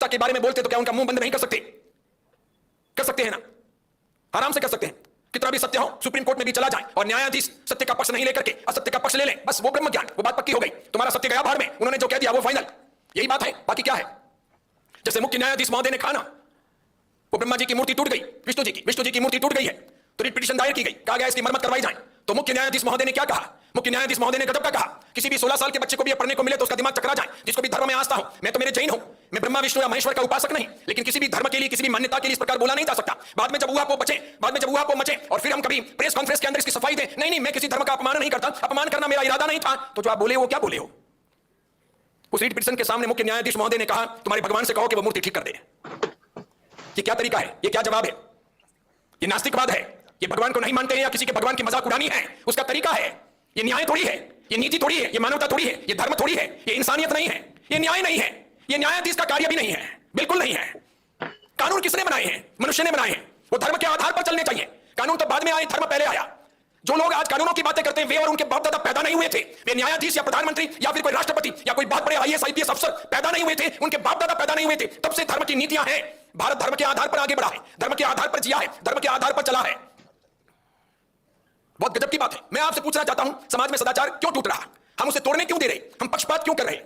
के बारे में बोलते तो क्या उनका मुंह बंद नहीं कर सकते? कर सकते हैं ना, आराम से कर सकते हैं। कितना भी सत्य हो, सुप्रीम कोर्ट में भी चला जाए और न्यायाधीश सत्य का पक्ष नहीं लेकर के असत्य का पक्ष ले लें, बस वो ब्रह्म ज्ञान, वो बात पक्की हो गई। तुम्हारा सत्य गया भाड़ में, उन्होंने जो कह दिया वो फाइनल, यही बात है, बाकी क्या है। जैसे मुख्य न्यायाधीश महोदय ने कहा ना, वो ब्रह्मा जी की मूर्ति टूट गई, विष्णु जी की मूर्ति टूट गई है, तो रिट पिटीशन दायर की गई, कहा गया इसकी मरम्मत करवाई जाए। तो मुख्य न्यायाधीश महोदय ने क्या कहा? मुख्य न्यायाधीश महोदय ने गजब का कहा, किसी भी 16 साल के बच्चे को भी पढ़ने को मिले तो उसका दिमाग चकरा जाए। जिसको भी धर्म में आस्था हो, मैं तो मेरे जैन हूं, मैं ब्रह्मा विष्णु या महेश्वर का उपासक नहीं, लेकिन किसी भी धर्म के लिए, किसी भी मान्यता के लिए इस प्रकार बोला नहीं जा सकता। बाद में जब हुआ वो मचे और फिर हम कभी प्रेस कॉन्फ्रेंस के अंदर इसकी सफाई दें, नहीं मैं किसी धर्म का अपमान नहीं करता, अपमान करना मेरा इरादा नहीं था। तो जो आप बोले वो क्या बोले हो? उस रिट पिटीशन के सामने मुख्य न्यायाधीश महोदय ने कहा, तुम्हारे भगवान से कहो कि वो मूर्ति ठीक कर दे। ये क्या तरीका है? ये क्या जवाब है? ये नास्तिकवाद है। ये भगवान को नहीं मानते हैं या किसी के भगवान की मजाक उड़ानी है, उसका तरीका है। ये न्याय थोड़ी है, ये नीति थोड़ी है, ये मानवता थोड़ी है, ये धर्म थोड़ी है, ये इंसानियत नहीं है, ये न्याय नहीं है, ये न्यायाधीश का कार्य भी नहीं है, बिल्कुल नहीं है। कानून किसने बनाए हैं? मनुष्य ने बनाए हैं। वो धर्म के आधार पर चलने चाहिए। कानून तो बाद में आए, धर्म पहले आया। जो लोग आज कानूनों की बातें करते हैं, वे और उनके बाप दादा पैदा नहीं हुए थे। वे न्यायाधीश या प्रधानमंत्री या फिर कोई राष्ट्रपति या कोई बहुत बड़े आईएएस आईपीएस अफसर पैदा नहीं हुए थे, उनके बाप दादा पैदा नहीं हुए थे। तब से धर्म की नीतियां हैं। भारत धर्म के आधार पर आगे बढ़ा है, धर्म के आधार पर जिया है, धर्म के आधार पर चला है। बहुत गजब की बात है। मैं आपसे पूछना चाहता हूं, समाज में सदाचार क्यों टूट रहा? हम उसे तोड़ने क्यों दे रहे? हम पक्षपात क्यों कर रहे?